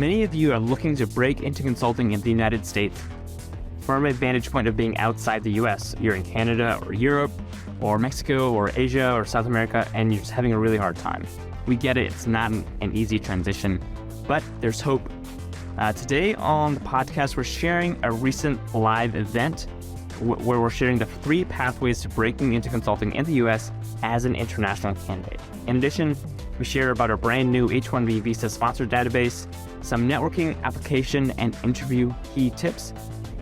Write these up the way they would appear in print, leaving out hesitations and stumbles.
Many of you are looking to break into consulting in the United States. From a vantage point of being outside the US, you're in Canada or Europe or Mexico or Asia or South America, and you're just having a really hard time. We get it, it's not an easy transition, but there's hope. Today on the podcast, we're sharing a recent live event where we're sharing the 3 pathways to breaking into consulting in the US as an international candidate. In addition, we share about our brand new H-1B visa sponsor database, some networking, application, and interview key tips,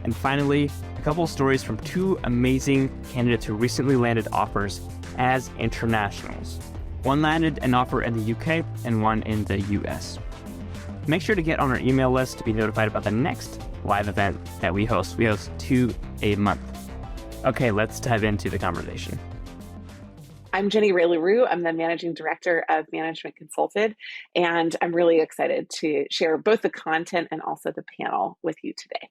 and finally, a couple of stories from 2 amazing candidates who recently landed offers as internationals. One landed an offer in the UK and one in the US. Make sure to get on our email list to be notified about the next live event that we host. We host 2 a month. Okay, let's dive into the conversation. I'm Jenny Ray LaRue. I'm the Managing Director of Management Consulted, and I'm really excited to share both the content and also the panel with you today.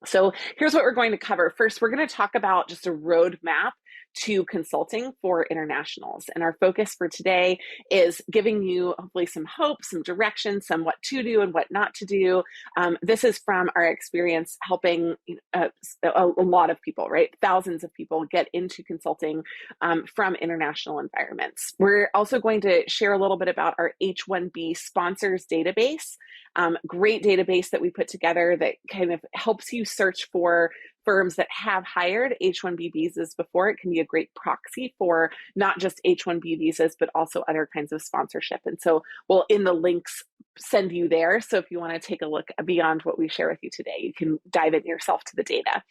So here's what we're going to cover. First, we're going to talk about just a roadmap to consulting for internationals. And our focus for today is giving you hopefully some hope, some direction, some what to do and what not to do. This is from our experience helping a lot of people, right? Thousands of people get into consulting from international environments. We're also going to share a little bit about our H-1B sponsors database, great database that we put together that kind of helps you search for firms that have hired H-1B visas before. It can be a great proxy for not just H-1B visas, but also other kinds of sponsorship. And so we'll, in the links, send you there. So if you want to take a look beyond what we share with you today, you can dive in yourself to the data.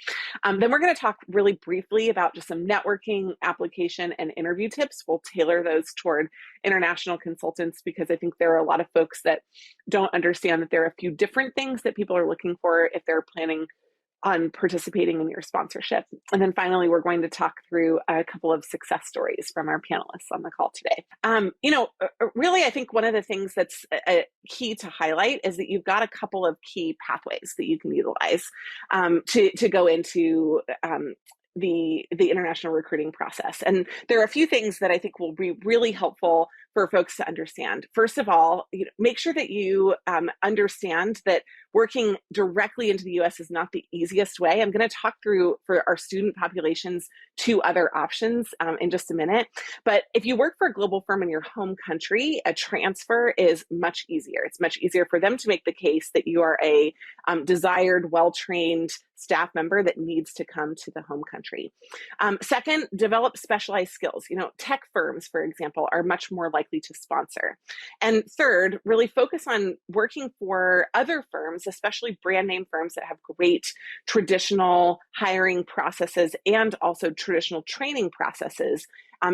Then we're going to talk really briefly about just some networking, application, and interview tips. We'll tailor those toward international consultants because I think there are a lot of folks that don't understand that there are a few different things that people are looking for if they're planning on participating in your sponsorship. And then finally, we're going to talk through a couple of success stories from our panelists on the call today. Really, I think one of the things that's key to highlight is that you've got a couple of key pathways that you can utilize to go into the international recruiting process. And there are a few things that I think will be really helpful for folks to understand. First of all, make sure that you understand that working directly into the US is not the easiest way. I'm going to talk through, for our student populations, 2 other options in just a minute. But if you work for a global firm in your home country, a transfer is much easier. It's much easier for them to make the case that you are a desired, well-trained staff member that needs to come to the home country. Second, develop specialized skills. Tech firms, for example, are much more likely to sponsor. And third, really focus on working for other firms, especially brand name firms that have great traditional hiring processes and also traditional training processes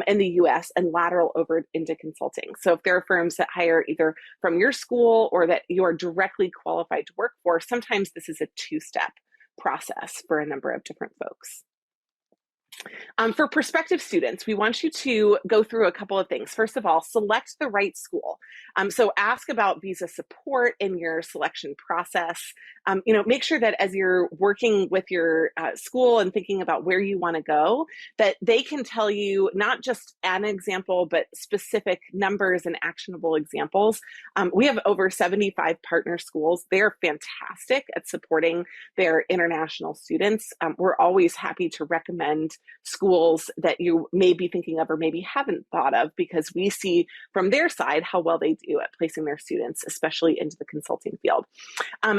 in the US and lateral over into consulting. So if there are firms that hire either from your school or that you are directly qualified to work for, sometimes this is a 2-step process for a number of different folks. For prospective students, we want you to go through a couple of things. First of all, select the right school. So ask about visa support in your selection process. Make sure that as you're working with your school and thinking about where you want to go, that they can tell you not just an example, but specific numbers and actionable examples. We have over 75 partner schools. They're fantastic at supporting their international students. We're always happy to recommend schools that you may be thinking of or maybe haven't thought of, because we see from their side how well they do at placing their students, especially into the consulting field.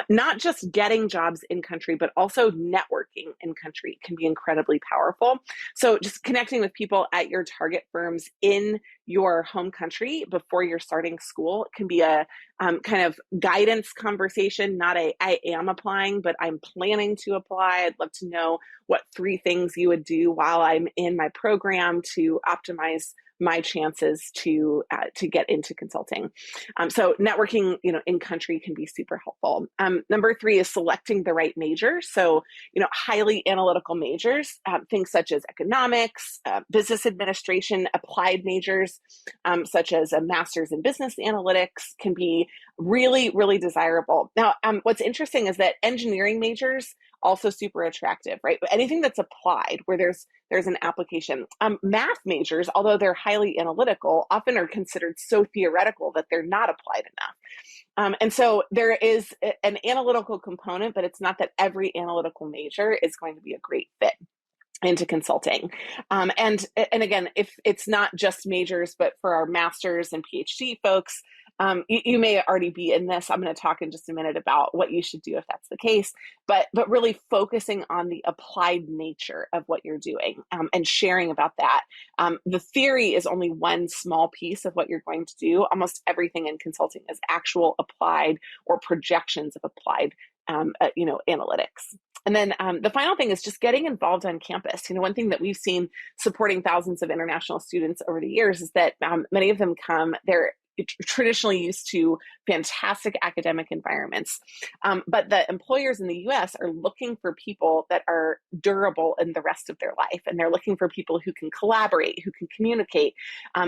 Not just getting jobs in country, but also networking in country can be incredibly powerful. So just connecting with people at your target firms in your home country before you're starting school can be a kind of guidance conversation, not a I am applying, but I'm planning to apply. I'd love to know what 3 things you would do while I'm in my program to optimize my chances to get into consulting. So networking, in country can be super helpful. Number 3 is selecting the right major. So, highly analytical majors, things such as economics, business administration, applied majors, such as a master's in business analytics can be really, really desirable. Now, what's interesting is that engineering majors also super attractive, right? But anything that's applied where there's an application. Math majors, although they're highly analytical, often are considered so theoretical that they're not applied enough. And so there is an analytical component, but it's not that every analytical major is going to be a great fit into consulting. And again, if it's not just majors, but for our master's and PhD folks, you may already be in this. I'm going to talk in just a minute about what you should do if that's the case, but really focusing on the applied nature of what you're doing, and sharing about that. The theory is only one small piece of what you're going to do. Almost everything in consulting is actual applied or projections of applied analytics. And then the final thing is just getting involved on campus. One thing that we've seen supporting thousands of international students over the years is that many of them they're traditionally used to fantastic academic environments. But the employers in the US are looking for people that are durable in the rest of their life. And they're looking for people who can collaborate, who can communicate,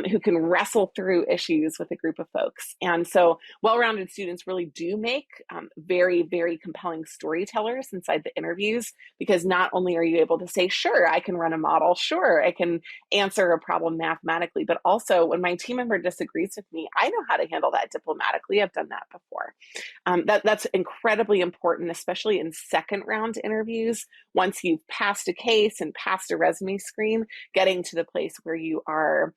who can wrestle through issues with a group of folks. And so well-rounded students really do make very, very compelling storytellers inside the interviews, because not only are you able to say, sure, I can run a model, sure, I can answer a problem mathematically, but also when my team member disagrees with me, I know how to handle that diplomatically. I've done that before. That's incredibly important, especially in second round interviews. Once you've passed a case and passed a resume screen, getting to the place where you are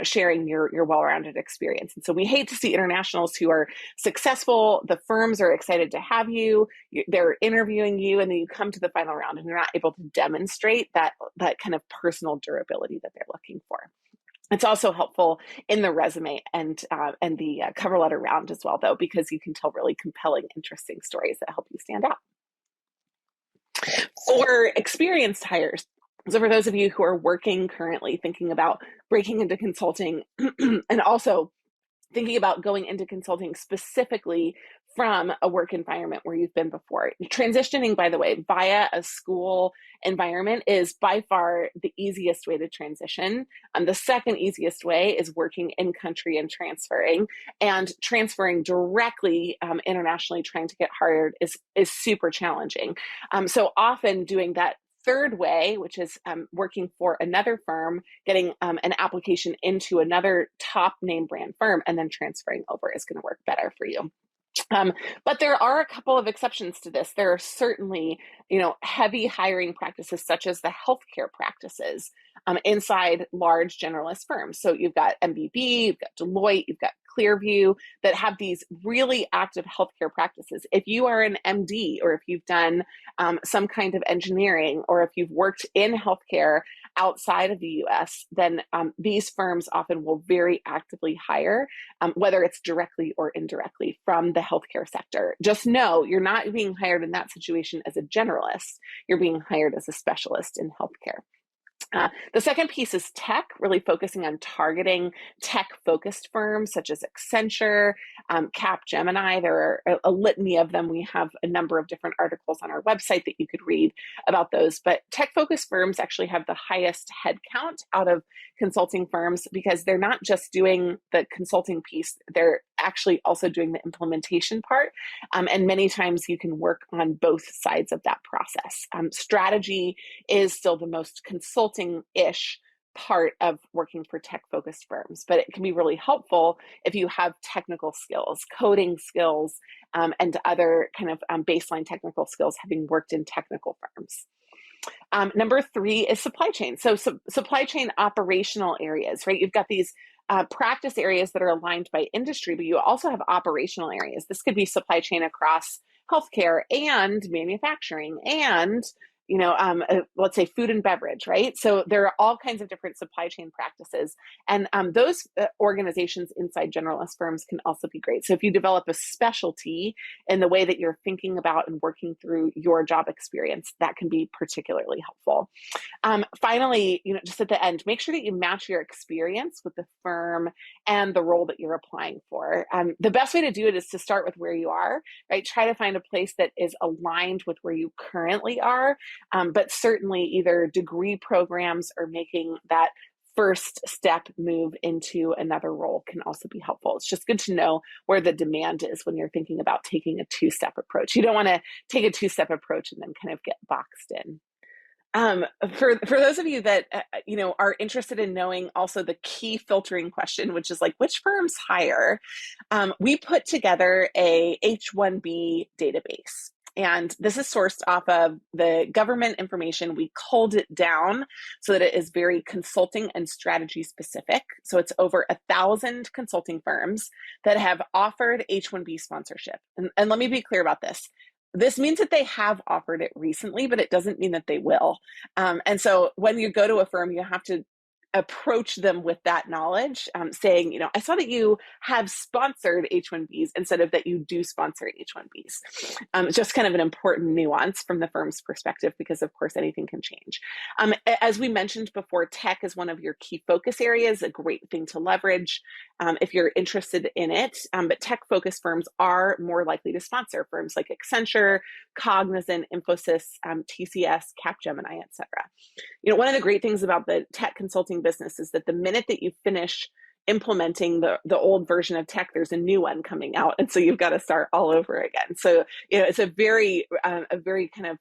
sharing your well-rounded experience. And so we hate to see internationals who are successful, the firms are excited to have you, they're interviewing you, and then you come to the final round and you're not able to demonstrate that kind of personal durability that they're looking for. It's also helpful in the resume and the cover letter round as well, though, because you can tell really compelling, interesting stories that help you stand out. For experienced hires, so for those of you who are working currently, thinking about breaking into consulting, and also thinking about going into consulting specifically from a work environment where you've been before. Transitioning, by the way, via a school environment is by far the easiest way to transition. The second easiest way is working in country and transferring directly internationally, trying to get hired is super challenging. So often doing that third way, which is working for another firm, getting an application into another top name brand firm, and then transferring over is going to work better for you. But there are a couple of exceptions to this. There are certainly, heavy hiring practices such as the healthcare practices inside large generalist firms. So you've got MBB, you've got Deloitte, you've got Clearview that have these really active healthcare practices. If you are an MD, or if you've done some kind of engineering, or if you've worked in healthcare outside of the US, then these firms often will very actively hire, whether it's directly or indirectly from the healthcare sector. Just know you're not being hired in that situation as a generalist, you're being hired as a specialist in healthcare. The second piece is tech, really focusing on targeting tech-focused firms such as Accenture, Capgemini. There are a litany of them. We have a number of different articles on our website that you could read about those. But tech-focused firms actually have the highest headcount out of consulting firms, because they're not just doing the consulting piece, they're actually also doing the implementation part. And many times you can work on both sides of that process. Strategy is still the most consulting-ish part of working for tech-focused firms, but it can be really helpful if you have technical skills, coding skills, and other kind of baseline technical skills, having worked in technical firms. Number 3 is supply chain. So supply chain operational areas, right? You've got these practice areas that are aligned by industry, but you also have operational areas. This could be supply chain across healthcare and manufacturing and let's say food and beverage, right? So there are all kinds of different supply chain practices. And those organizations inside generalist firms can also be great. So if you develop a specialty in the way that you're thinking about and working through your job experience, that can be particularly helpful. Finally, just at the end, make sure that you match your experience with the firm and the role that you're applying for. The best way to do it is to start with where you are, right? Try to find a place that is aligned with where you currently are. But certainly either degree programs or making that first step move into another role can also be helpful. It's just good to know where the demand is when you're thinking about taking a 2-step approach. You don't want to take a 2-step approach and then kind of get boxed in. Um, for those of you that are interested in knowing also the key filtering question, which is like which firms hire, we put together a H-1B database. And this is sourced off of the government information. We culled it down so that it is very consulting and strategy specific. So it's over 1,000 consulting firms that have offered H-1B sponsorship. And let me be clear about this. This means that they have offered it recently, but it doesn't mean that they will. And so when you go to a firm, you have to approach them with that knowledge, saying, I saw that you have sponsored H-1Bs instead of that you do sponsor H-1Bs. It's just kind of an important nuance from the firm's perspective, because of course anything can change. As we mentioned before, tech is one of your key focus areas, a great thing to leverage if you're interested in it. But tech-focused firms are more likely to sponsor firms like Accenture, Cognizant, Infosys, TCS, Capgemini, et cetera. One of the great things about the tech consulting business is that the minute that you finish implementing the old version of tech, there's a new one coming out, and so you've got to start all over again. So it's a very kind of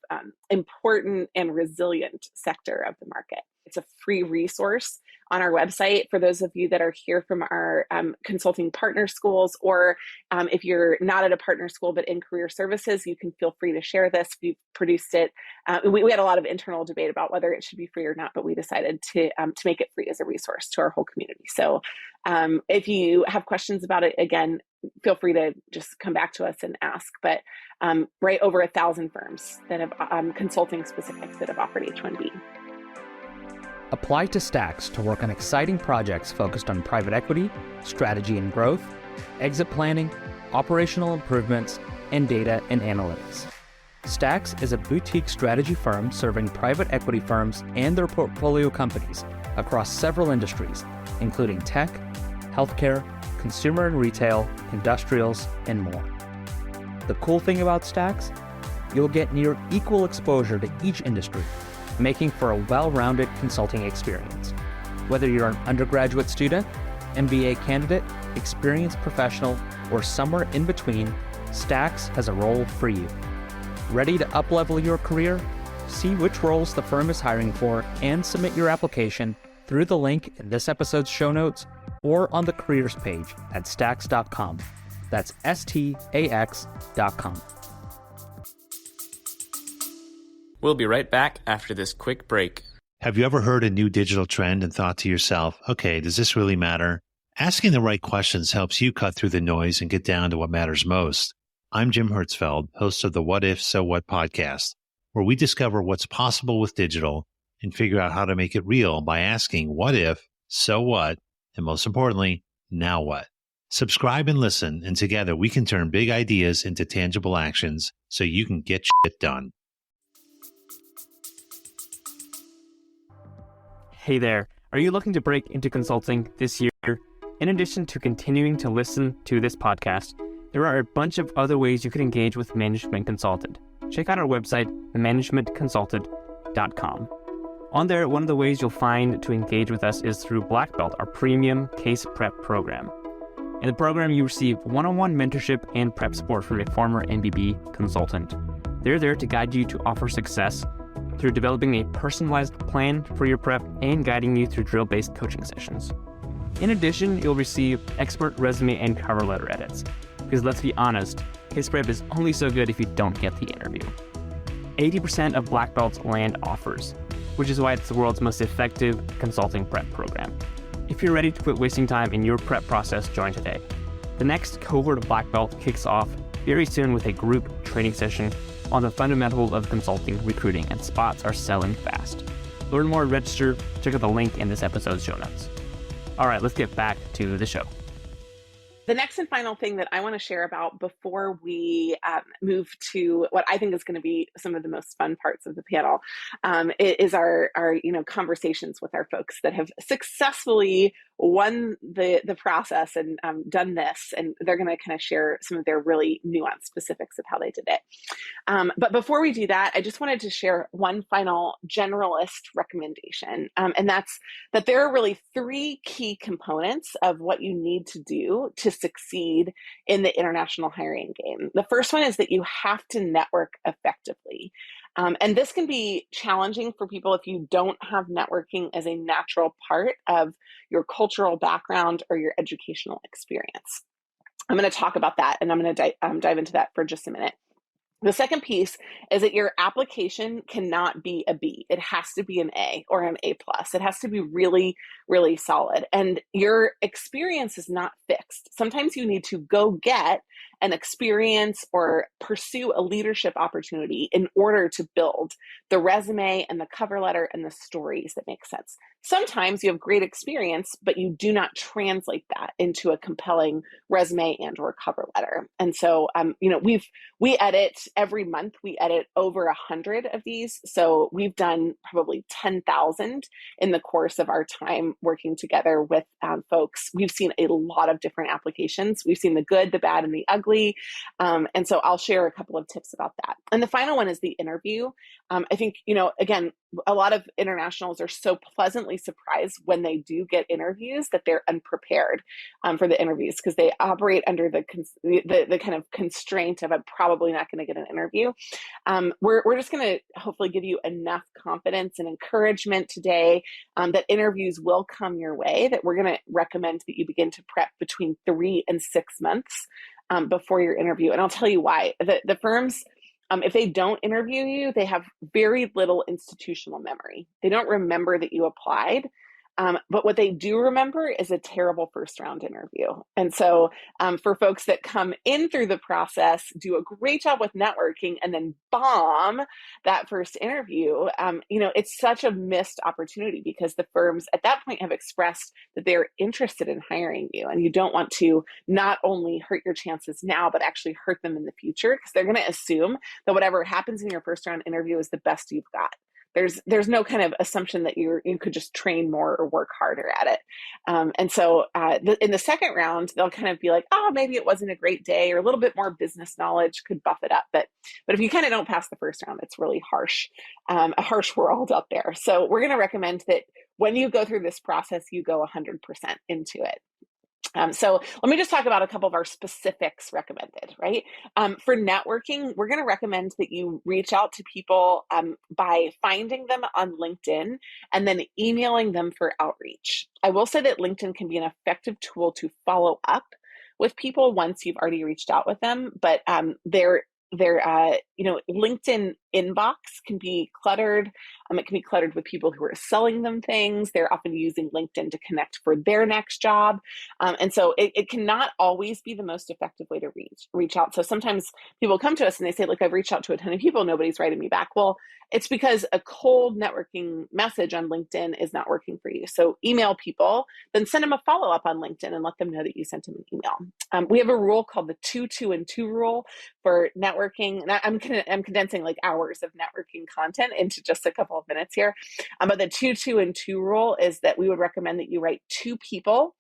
important and resilient sector of the market. It's a free resource on our website for those of you that are here from our consulting partner schools, or if you're not at a partner school but in career services, you can feel free to share this. We've produced it. We had a lot of internal debate about whether it should be free or not, but we decided to make it free as a resource to our whole community. So if you have questions about it, again, feel free to just come back to us and ask. But right over 1,000 firms that have consulting specific that have offered H-1B. Apply to Stax to work on exciting projects focused on private equity, strategy and growth, exit planning, operational improvements, and data and analytics. Stax is a boutique strategy firm serving private equity firms and their portfolio companies across several industries, including tech, healthcare, consumer and retail, industrials, and more. The cool thing about Stax? You'll get near equal exposure to each industry, making for a well-rounded consulting experience. Whether you're an undergraduate student, MBA candidate, experienced professional, or somewhere in between, Stax has a role for you. Ready to up-level your career? See which roles the firm is hiring for and submit your application through the link in this episode's show notes or on the careers page at stax.com. That's STAX.com. We'll be right back after this quick break. Have you ever heard a new digital trend and thought to yourself, okay, does this really matter? Asking the right questions helps you cut through the noise and get down to what matters most. I'm Jim Hertzfeld, host of the What If, So What podcast, where we discover what's possible with digital and figure out how to make it real by asking what if, so what, and most importantly, now what? Subscribe and listen, and together we can turn big ideas into tangible actions so you can get shit done. Hey there, are you looking to break into consulting this year? In addition to continuing to listen to this podcast, there are a bunch of other ways you can engage with Management Consulted. Check out our website, managementconsulted.com. On there, one of the ways you'll find to engage with us is through Black Belt, our premium case prep program. In the program, you receive one-on-one mentorship and prep support from a former MBB consultant. They're there to guide you to offer success through developing a personalized plan for your prep and guiding you through drill-based coaching sessions. In addition, you'll receive expert resume and cover letter edits. Because let's be honest, case prep is only so good if you don't get the interview. 80% of Black Belts land offers, which is why it's the world's most effective consulting prep program. If you're ready to quit wasting time in your prep process, join today. The next cohort of Black Belt kicks off very soon with a group training session on the fundamentals of consulting recruiting, and spots are selling fast. Learn more and register. Check out the link in this episode's show notes. All right, let's get back to the show. The next and final thing that I want to share about before we move to what I think is going to be some of the most fun parts of the panel is our conversations with our folks that have successfully won the process and done this, and they're going to kind of share some of their really nuanced specifics of how they did it. But before we do that, I just wanted to share one final generalist recommendation, and that's that there are really 3 key components of what you need to do to succeed in the international hiring game. The first one is that you have to network effectively. And this can be challenging for people if you don't have networking as a natural part of your cultural background or your educational experience. I'm going to talk about that, and I'm going to dive into that for just a minute. The second piece is that your application cannot be a B. It has to be an A or an A+. It has to be really, really solid. And your experience is not fixed. Sometimes you need to go get an experience or pursue a leadership opportunity in order to build the resume and the cover letter and the stories that make sense. Sometimes you have great experience, but you do not translate that into a compelling resume and or cover letter. And so, we edit every month. We edit over 100 of these. So we've done probably 10,000 in the course of our time working together with folks. We've seen a lot of different applications. We've seen the good, the bad, and the ugly. And so I'll share a couple of tips about that. And the final one is the interview. I think, again, a lot of internationals are so pleasantly surprised when they do get interviews that they're unprepared for the interviews, because they operate under the kind of constraint of, I'm probably not going to get an interview. We're just going to hopefully give you enough confidence and encouragement today that interviews will come your way, that we're going to recommend that you begin to prep between 3 and 6 months before your interview. And I'll tell you why. The firms, if they don't interview you, they have very little institutional memory. They don't remember that you applied. But what they do remember is a terrible first round interview. And so for folks that come in through the process, do a great job with networking, and then bomb that first interview, it's such a missed opportunity, because the firms at that point have expressed that they're interested in hiring you. And you don't want to not only hurt your chances now, but actually hurt them in the future, because they're going to assume that whatever happens in your first round interview is the best you've got. There's no kind of assumption that you could just train more or work harder at it. And so in the second round, they'll kind of be like, oh, maybe it wasn't a great day, or a little bit more business knowledge could buff it up. But if you kind of don't pass the first round, it's really harsh, a harsh world out there. So we're going to recommend that when you go through this process, you go 100% into it. So let me just talk about a couple of our specifics recommended, right? For networking, we're going to recommend that you reach out to people by finding them on LinkedIn and then emailing them for outreach. I will say that LinkedIn can be an effective tool to follow up with people once you've already reached out with them, but their LinkedIn inbox can be cluttered. It can be cluttered with people who are selling them things. They're often using LinkedIn to connect for their next job. And so it cannot always be the most effective way to reach out. So sometimes people come to us and they say, look, I've reached out to a ton of people, nobody's writing me back. Well, it's because a cold networking message on LinkedIn is not working for you. So email people, then send them a follow-up on LinkedIn and let them know that you sent them an email. We have a rule called the 2, 2, and 2 rule for networking. And I'm condensing like hours of networking content into just a couple of minutes here. But the 2, 2, and 2 rule is that we would recommend that you write 2 people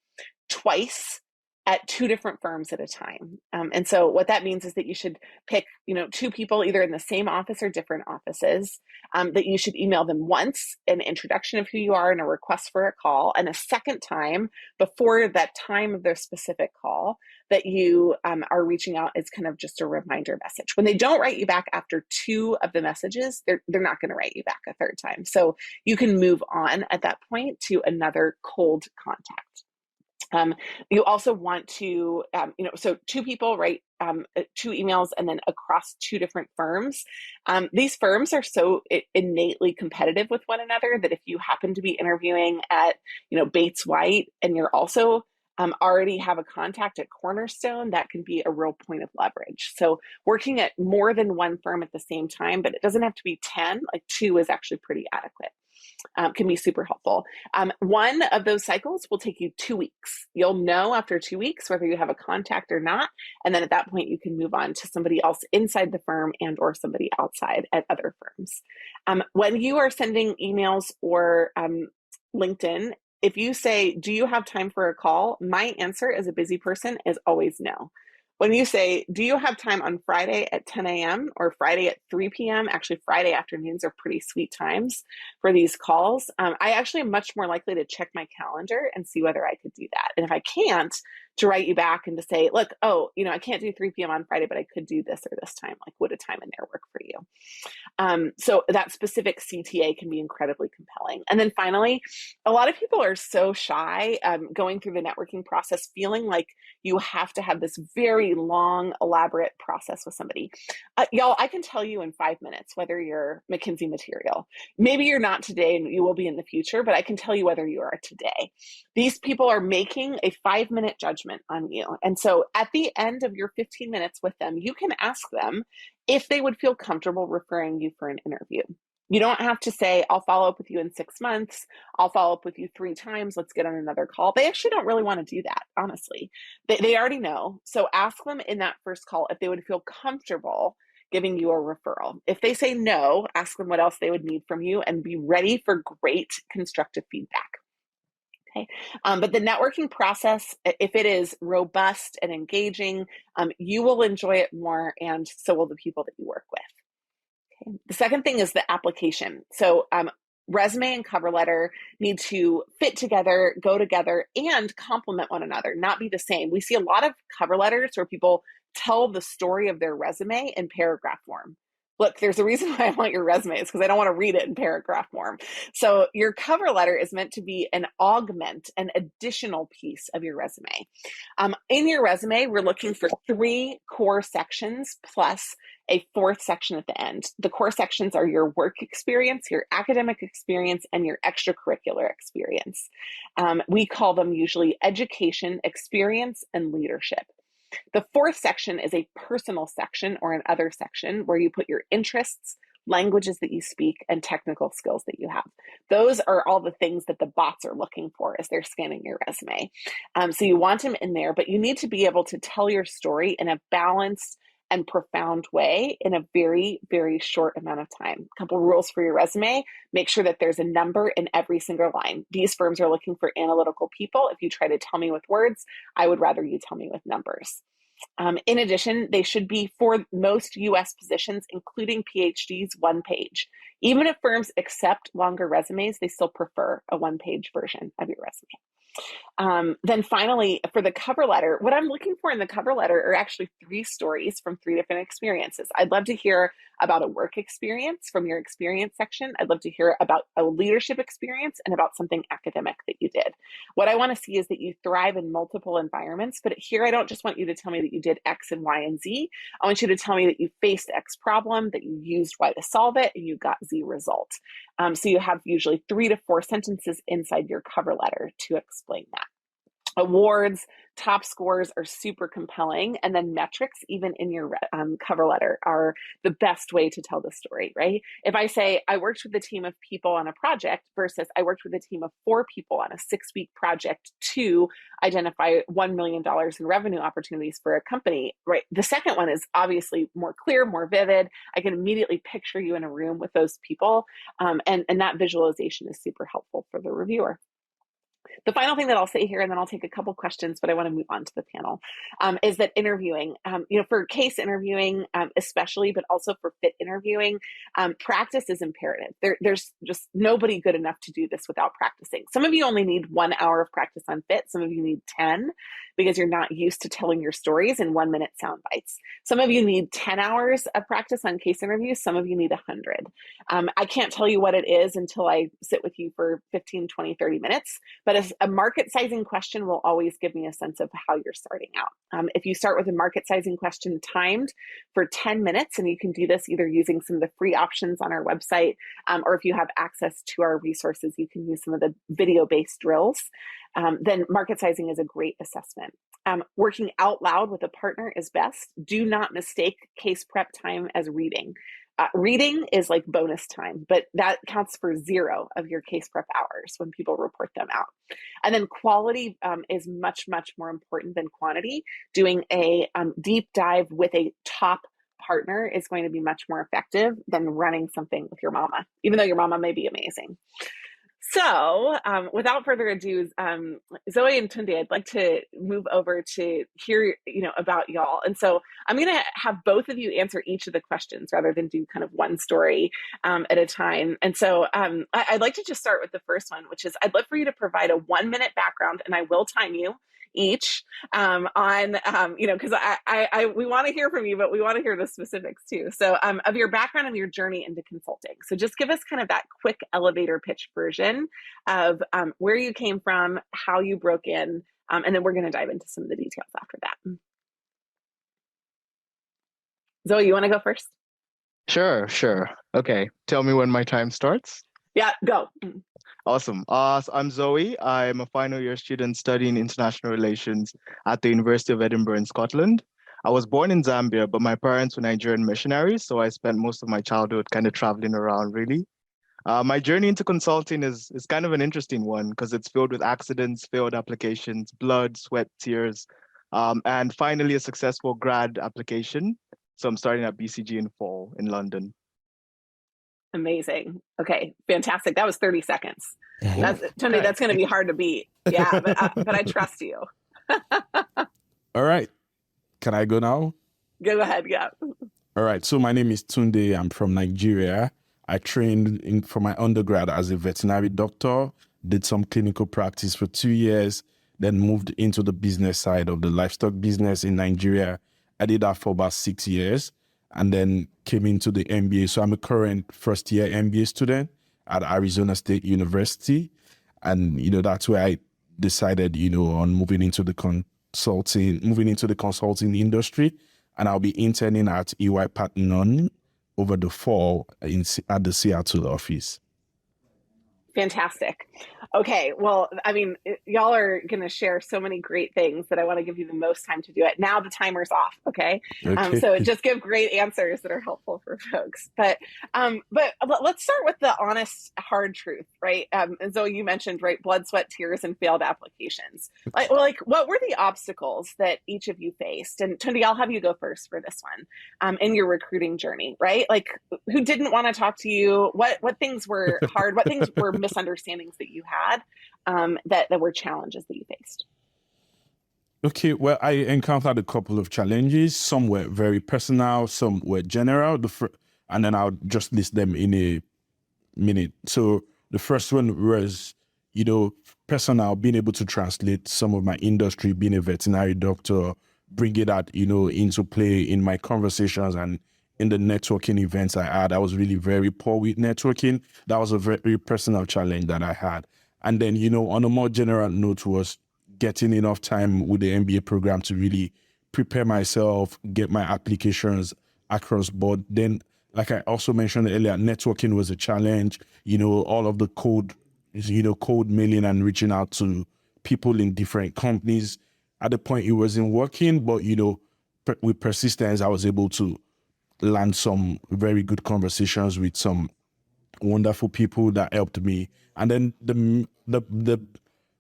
twice at 2 different firms at a time. And so what that means is that you should pick, 2 people either in the same office or different offices, that you should email them once, an introduction of who you are and a request for a call, and a second time before that time of their specific call that you are reaching out is kind of just a reminder message. When they don't write you back after 2 of the messages, they're not going to write you back a third time. So you can move on at that point to another cold contact. You also want to, so 2 people write 2 emails and then across 2 different firms. These firms are so innately competitive with one another that if you happen to be interviewing at, Bates White and you're also already have a contact at Cornerstone, that can be a real point of leverage. So working at more than one firm at the same time, but it doesn't have to be 10, like 2 is actually pretty adequate. Can be super helpful. One of those cycles will take you 2 weeks. You'll know after 2 weeks whether you have a contact or not. And then at that point, you can move on to somebody else inside the firm and or somebody outside at other firms. When you are sending emails or LinkedIn, if you say, do you have time for a call? My answer as a busy person is always no. When you say, do you have time on Friday at 10 a.m. or Friday at 3 p.m.? Actually, Friday afternoons are pretty sweet times for these calls. I actually am much more likely to check my calendar and see whether I could do that. And if I can't, to write you back and to say, look, oh, I can't do 3 p.m. on Friday, but I could do this or this time. Like, would a time in there work for you? So that specific CTA can be incredibly compelling. And then finally, a lot of people are so shy going through the networking process, feeling like you have to have this very long, elaborate process with somebody. Y'all, I can tell you in 5 minutes whether you're McKinsey material. Maybe you're not today and you will be in the future, but I can tell you whether you are today. These people are making a 5-minute judgment on you. And so at the end of your 15 minutes with them, you can ask them if they would feel comfortable referring you for an interview. You don't have to say, I'll follow up with you in 6 months. I'll follow up with you 3 times. Let's get on another call. They actually don't really want to do that, honestly. They already know. So ask them in that first call if they would feel comfortable giving you a referral. If they say no, ask them what else they would need from you and be ready for great constructive feedback. Okay. But the networking process, if it is robust and engaging, you will enjoy it more, and so will the people that you work with. Okay. The second thing is the application. So resume and cover letter need to fit together, go together, and complement one another, not be the same. We see a lot of cover letters where people tell the story of their resume in paragraph form. Look, there's a reason why I want your resume. It's because I don't want to read it in paragraph form. So your cover letter is meant to be an additional piece of your resume. In your resume, we're looking for 3 core sections plus a 4th section at the end. The core sections are your work experience, your academic experience, and your extracurricular experience. We call them usually education, experience, and leadership. The 4th section is a personal section or an other section where you put your interests, languages that you speak, and technical skills that you have. Those are all the things that the bots are looking for as they're scanning your resume. So you want them in there, but you need to be able to tell your story in a balanced and profound way in a very, very short amount of time. A couple rules for your resume: make sure that there's a number in every single line. These firms are looking for analytical people. If you try to tell me with words, I would rather you tell me with numbers. In addition, they should be, for most US positions, including PhDs, 1 page. Even if firms accept longer resumes, they still prefer a 1-page version of your resume. Then finally, for the cover letter, what I'm looking for in the cover letter are actually 3 stories from 3 different experiences. I'd love to hear about a work experience from your experience section. I'd love to hear about a leadership experience and about something academic that you did. What I want to see is that you thrive in multiple environments, but here I don't just want you to tell me that you did X and Y and Z. I want you to tell me that you faced X problem, that you used Y to solve it, and you got Z result. So you have usually 3 to 4 sentences inside your cover letter to explain that. Awards, top scores are super compelling. And then metrics, even in your cover letter, are the best way to tell the story, right? If I say I worked with a team of people on a project versus I worked with a team of 4 people on a 6-week project to identify $1 million in revenue opportunities for a company, right? The second one is obviously more clear, more vivid. I can immediately picture you in a room with those people. And that visualization is super helpful for the reviewer. The final thing that I'll say here, and then I'll take a couple questions, but I want to move on to the panel, is that interviewing, for case interviewing, especially, but also for fit interviewing, practice is imperative. There's just nobody good enough to do this without practicing. Some of you only need 1 hour of practice on fit. Some of you need 10 because you're not used to telling your stories in 1-minute sound bites. Some of you need 10 hours of practice on case interviews. Some of you need 100. I can't tell you what it is until I sit with you for 15, 20, 30 minutes, but a market sizing question will always give me a sense of how you're starting out. If you start with a market sizing question timed for 10 minutes, and you can do this either using some of the free options on our website, or if you have access to our resources, you can use some of the video-based drills, then market sizing is a great assessment. Working out loud with a partner is best. Do not mistake case prep time as reading. Reading is like bonus time, but that counts for 0 of your case prep hours when people report them out. And then quality is much, much more important than quantity. Doing a deep dive with a top partner is going to be much more effective than running something with your mama, even though your mama may be amazing. So without further ado, Zoe and Tunde, I'd like to move over to hear, about y'all. And so I'm going to have both of you answer each of the questions rather than do kind of one story at a time. And so I'd like to just start with the first one, which is I'd love for you to provide a 1-minute background, and I will time you. each on, because we want to hear from you, but we want to hear the specifics too. So of your background and your journey into consulting. So just give us kind of that quick elevator pitch version of where you came from, how you broke in, and then we're going to dive into some of the details after that. Zoe, you want to go first? Sure. Okay. Tell me when my time starts. Yeah, go. Awesome. So I'm Zoe. I'm a final year student studying international relations at the University of Edinburgh in Scotland. I was born in Zambia, but my parents were Nigerian missionaries, so I spent most of my childhood kind of traveling around, really. My journey into consulting is kind of an interesting one because it's filled with accidents, failed applications, blood, sweat, tears, and finally a successful grad application. So I'm starting at BCG in fall in London. Amazing. Okay, fantastic. That was 30 seconds. Tony, that's going to be hard to beat. Yeah, but I trust you. All right. Can I go now? Go ahead. Yeah. All right. So my name is Tunde. I'm from Nigeria. I trained for my undergrad as a veterinary doctor, did some clinical practice for 2 years, then moved into the business side of the livestock business in Nigeria. I did that for about 6 years and then came into the MBA. So I'm a current first-year MBA student at Arizona State University. And, that's where I decided, on moving into the consulting industry. And I'll be interning at EY Partners over the fall at the Seattle office. Fantastic. Okay. Well, I mean, y'all are going to share so many great things that I want to give you the most time to do it. Now the timer's off. Okay. So just give great answers that are helpful for folks. But let's start with the honest, hard truth, right? Zoe, you mentioned, right, blood, sweat, tears, and failed applications. Like, what were the obstacles that each of you faced? And Tunde, I'll have you go first for this one, in your recruiting journey, right? Like, who didn't want to talk to you? What things were hard? What things were misunderstandings that you had that were challenges that you faced? Okay, well, I encountered a couple of challenges. Some were very personal, some were general, and then I'll just list them in a minute. So the first one was, personal, being able to translate some of my industry, being a veterinary doctor, bringing that, into play in my conversations and in the networking events I had. I was really very poor with networking. That was a very personal challenge that I had. And then, on a more general note was getting enough time with the MBA program to really prepare myself, get my applications across board. Then, like I also mentioned earlier, networking was a challenge. All of the cold mailing and reaching out to people in different companies. At the point it wasn't working, but, with persistence, I was able to land some very good conversations with some wonderful people that helped me. And then the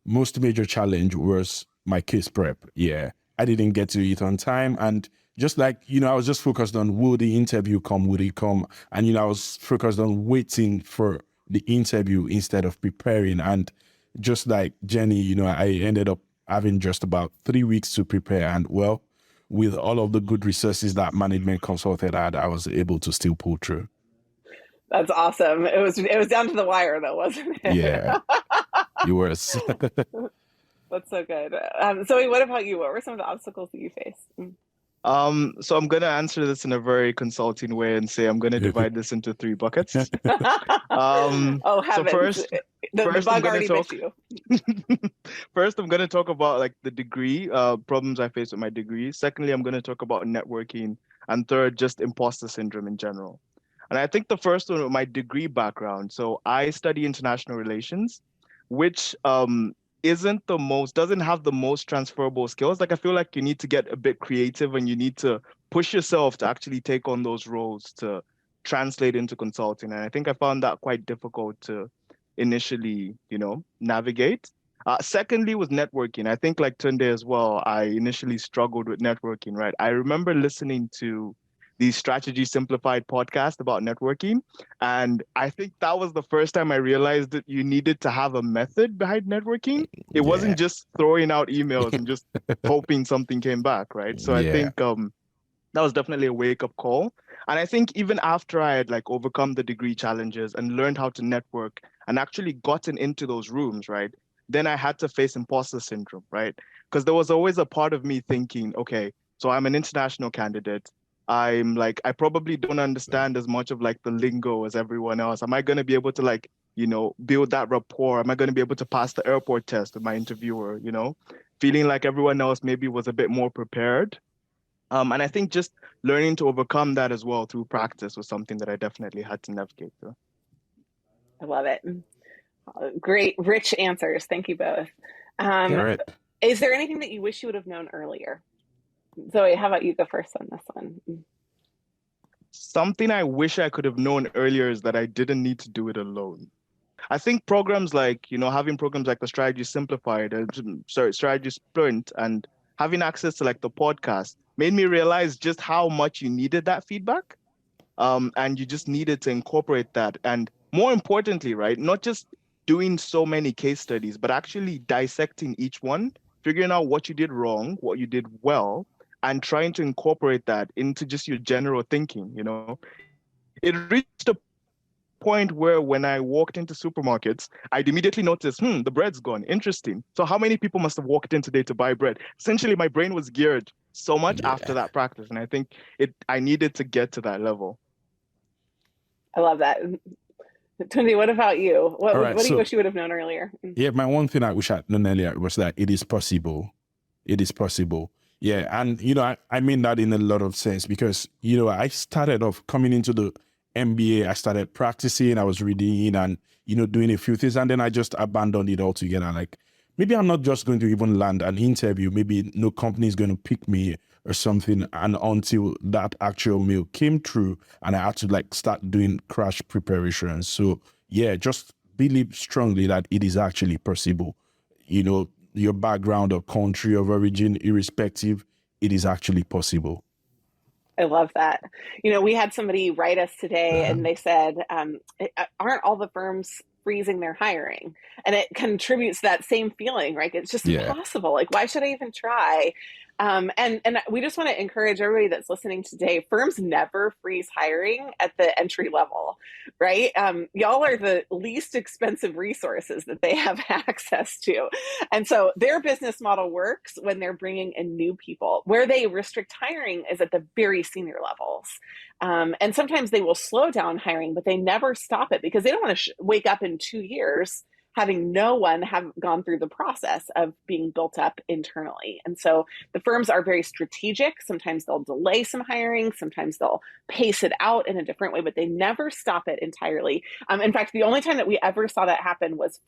most major challenge was my case prep. Yeah, I didn't get to it on time. And just like, I was just focused on, will the interview come? Would it come? And, I was focused on waiting for the interview instead of preparing. And just like Jenny, I ended up having just about 3 weeks to prepare. And well, with all of the good resources that Management Consulted had, I was able to still pull through. That's awesome. It was down to the wire though, wasn't it? Yeah, it was. That's so good. Zoe, what about you? What were some of the obstacles that you faced? So I'm going to answer this in a very consulting way and say I'm going to divide this into 3 buckets. Oh, heavens. So first the bug already bit you. First, I'm going to talk about like the degree, problems I faced with my degree. Secondly, I'm going to talk about networking. And third, just imposter syndrome in general. And I think the first one with my degree background. So I study international relations, which doesn't have the most transferable skills. Like I feel like you need to get a bit creative and you need to push yourself to actually take on those roles to translate into consulting. And I think I found that quite difficult to initially, navigate. Secondly was networking. I think like Tunde as well, I initially struggled with networking, right? I remember listening to the Strategy Simplified podcast about networking. And I think that was the first time I realized that you needed to have a method behind networking. It wasn't just throwing out emails and just hoping something came back, right? So I think that was definitely a wake-up call. And I think even after I had like overcome the degree challenges and learned how to network and actually gotten into those rooms, right? then I had to face imposter syndrome, right? Because there was always a part of me thinking, okay, so I'm an international candidate. I probably don't understand as much of like the lingo as everyone else. Am I going to be able to like, build that rapport? Am I going to be able to pass the airport test with my interviewer, feeling like everyone else maybe was a bit more prepared. And I think just learning to overcome that as well through practice was something that I definitely had to navigate through. I love it. Great, rich answers. Thank you both. Right. Is there anything that you wish you would have known earlier? Zoe, how about you go first on this one? Something I wish I could have known earlier is that I didn't need to do it alone. I think programs like, having programs like the Strategy Simplified, Strategy Sprint, and having access to like the podcast made me realize just how much you needed that feedback. And you just needed to incorporate that. And more importantly, right, not just doing so many case studies, but actually dissecting each one, figuring out what you did wrong, what you did well, and trying to incorporate that into just your general thinking, It reached a point where when I walked into supermarkets, I'd immediately notice, the bread's gone. Interesting. So how many people must have walked in today to buy bread? Essentially, my brain was geared so much after that practice. And I think I needed to get to that level. I love that. Tunde, what about you? What do you wish you would have known earlier? Yeah, my one thing I wish I'd known earlier was that it is possible. It is possible. Yeah, and, I mean that in a lot of sense because, I started off coming into the MBA, I started practicing, I was reading and, doing a few things, and then I just abandoned it altogether. Like, maybe I'm not just going to even land an interview, maybe no company is going to pick me or something, and until that actual mail came through and I had to like start doing crash preparations. So yeah, just believe strongly that it is actually possible. Your background or country of origin, irrespective, it is actually possible. I love that. We had somebody write us today and they said, aren't all the firms freezing their hiring? And it contributes to that same feeling, right? It's just impossible. Like, why should I even try? And we just want to encourage everybody that's listening today, firms never freeze hiring at the entry level, right? Y'all are the least expensive resources that they have access to. And so their business model works when they're bringing in new people. Where they restrict hiring is at the very senior levels. And sometimes they will slow down hiring, but they never stop it because they don't want to wake up in 2 years having no one have gone through the process of being built up internally. And so the firms are very strategic. Sometimes they'll delay some hiring. Sometimes they'll pace it out in a different way, but they never stop it entirely. In fact, the only time that we ever saw that happen was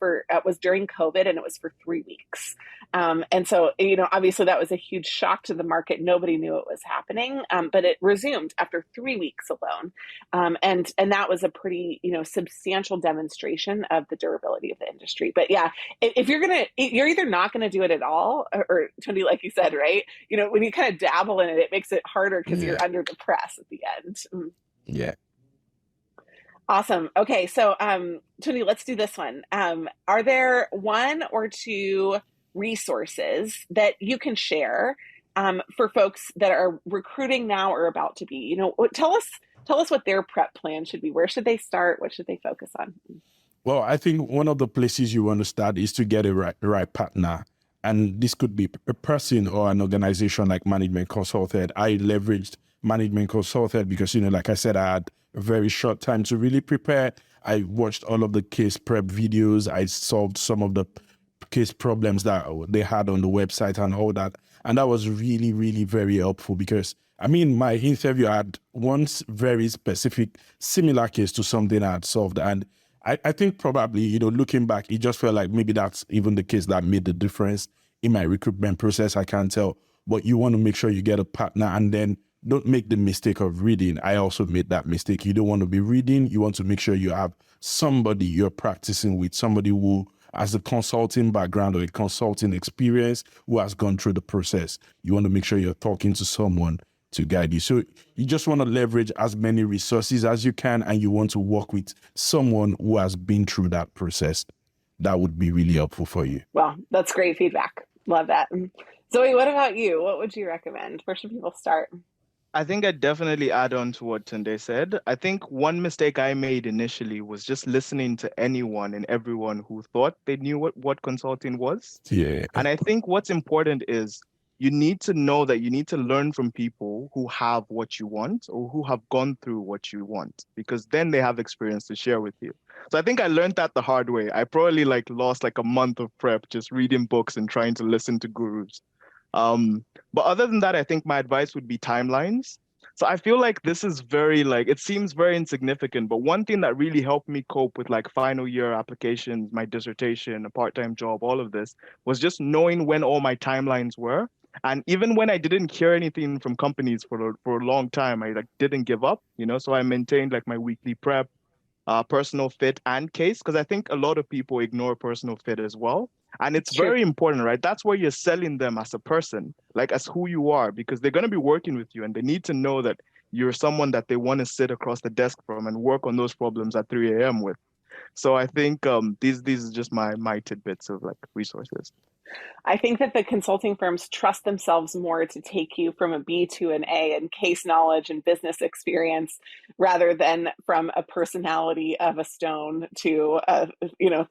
during COVID, and it was for 3 weeks. And so, obviously that was a huge shock to the market. Nobody knew it was happening, but it resumed after 3 weeks alone. And that was a pretty, substantial demonstration of the durability of the industry. But yeah, if you're either not going to do it at all, or Tony, like you said, right? When you kind of dabble in it, it makes it harder because you're under the press at the end. Yeah. Awesome. Okay. So, Tony, let's do this one. Are there 1 or 2 resources that you can share for folks that are recruiting now or about to be? Tell us what their prep plan should be. Where should they start? What should they focus on? Well, I think one of the places you want to start is to get a right partner. And this could be a person or an organization like Management Consulted. I leveraged Management Consulted because, like I said, I had a very short time to really prepare. I watched all of the case prep videos. I solved some of the case problems that they had on the website and all that. And that was really, really very helpful because, my interview had one very specific, similar case to something I had solved. And I think probably, looking back, it just felt like maybe that's even the case that made the difference in my recruitment process. I can't tell. But you want to make sure you get a partner and then don't make the mistake of reading. I also made that mistake. You don't want to be reading. You want to make sure you have somebody you're practicing with, somebody who has a consulting background or a consulting experience, who has gone through the process. You want to make sure you're talking to someone to guide you. So you just want to leverage as many resources as you can, and you want to work with someone who has been through that process. That would be really helpful for you. Well, that's great feedback. Love that. Zoe, what about you? What would you recommend? Where should people start? I think I definitely add on to what Tunde said. I think one mistake I made initially was just listening to anyone and everyone who thought they knew what consulting was. Yeah. And I think what's important is you need to know that you need to learn from people who have what you want or who have gone through what you want, because then they have experience to share with you. So I think I learned that the hard way. I probably lost a month of prep just reading books and trying to listen to gurus. But other than that, I think my advice would be timelines. So I feel like this is it seems very insignificant, but one thing that really helped me cope with final year applications, my dissertation, a part-time job, all of this was just knowing when all my timelines were. And even when I didn't hear anything from companies for a long time, I didn't give up, so I maintained my weekly prep, personal fit and case, because I think a lot of people ignore personal fit as well. And it's very important, right? That's where you're selling them as a person, as who you are, because they're going to be working with you and they need to know that you're someone that they want to sit across the desk from and work on those problems at 3 a.m. with. So I think these are just my tidbits of resources. I think that the consulting firms trust themselves more to take you from a B to an A in case knowledge and business experience, rather than from a personality of a stone to a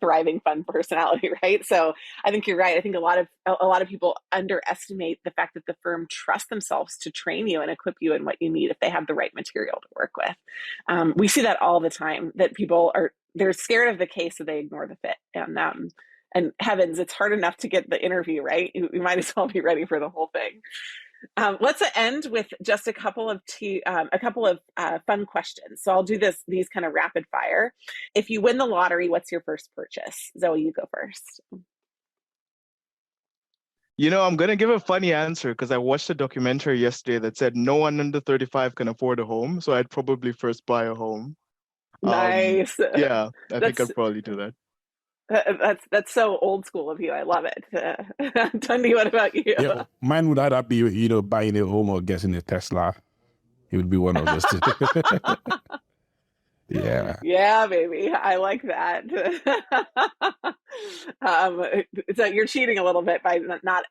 thriving, fun personality, right? So I think you're right. I think a lot of people underestimate the fact that the firm trusts themselves to train you and equip you in what you need if they have the right material to work with. We see that all the time, that they're scared of the case, so they ignore the fit. And heavens, it's hard enough to get the interview, right? You might as well be ready for the whole thing. Let's end with just a couple of fun questions. So I'll do these kind of rapid fire. If you win the lottery, what's your first purchase? Zoe, you go first. I'm going to give a funny answer because I watched a documentary yesterday that said no one under 35 can afford a home. So I'd probably first buy a home. Nice. Yeah, I think I'd probably do that. That's so old school of you. I love it. Tunde, what about you? Yeah, mine would either be buying a home or getting a Tesla. It would be one of those two. Yeah, baby, I like that. So you're cheating a little bit by not,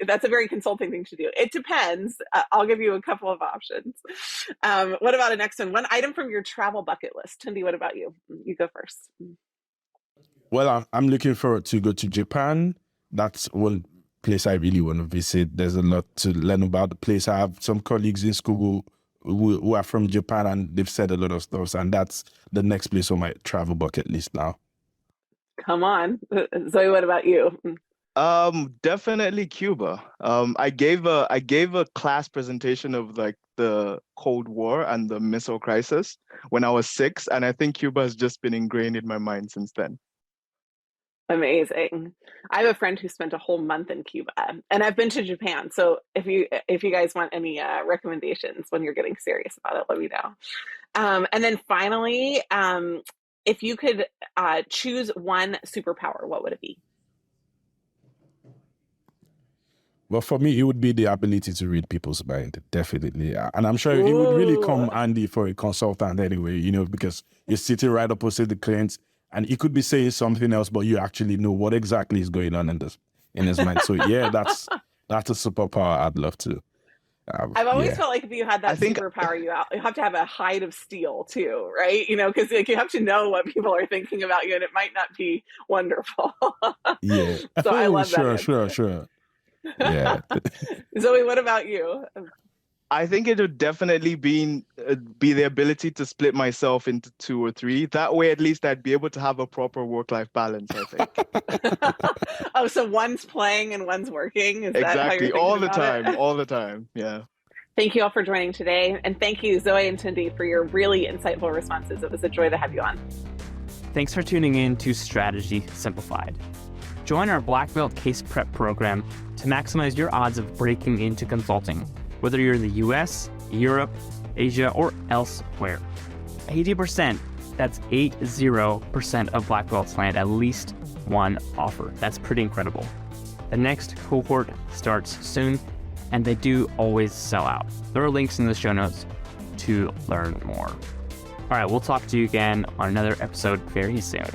that's a very consulting thing to do. It depends. I'll give you a couple of options. What about a next one? One item from your travel bucket list. Tunde, what about you? You go first. Well, I'm looking forward to go to Japan. That's one place I really want to visit. There's a lot to learn about the place. I have some colleagues in school who are from Japan, and they've said a lot of stuff. And that's the next place on my travel bucket list now. Come on. Zoe, what about you? Definitely Cuba. I gave a class presentation of the Cold War and the missile crisis when I was 6. And I think Cuba has just been ingrained in my mind since then. Amazing. I have a friend who spent a whole month in Cuba, and I've been to Japan. So if you guys want any recommendations when you're getting serious about it, let me know. And then finally, if you could choose one superpower, what would it be? Well, for me, it would be the ability to read people's mind, definitely. And I'm sure it would really come handy for a consultant anyway, because you're sitting right opposite the client, and he could be saying something else, but you actually know what exactly is going on in his mind. So yeah, that's a superpower I'd love to. I've always felt like if you had that superpower, you have to have a hide of steel too, right? Because you have to know what people are thinking about you, and it might not be wonderful. Yeah. So I love that. Sure. Yeah. Zoe, what about you? I think it would definitely be the ability to split myself into 2 or 3. That way, at least I'd be able to have a proper work-life balance, I think. Oh, so one's playing and one's working? Is exactly. That how you're all the time. All the time. Yeah. Thank you all for joining today. And thank you, Zoe and Tunde, for your really insightful responses. It was a joy to have you on. Thanks for tuning in to Strategy Simplified. Join our Black Belt Case Prep program to maximize your odds of breaking into consulting, whether you're in the US, Europe, Asia, or elsewhere. 80%, that's 80% of Black Belts land at least one offer. That's pretty incredible. The next cohort starts soon, and they do always sell out. There are links in the show notes to learn more. All right, we'll talk to you again on another episode very soon.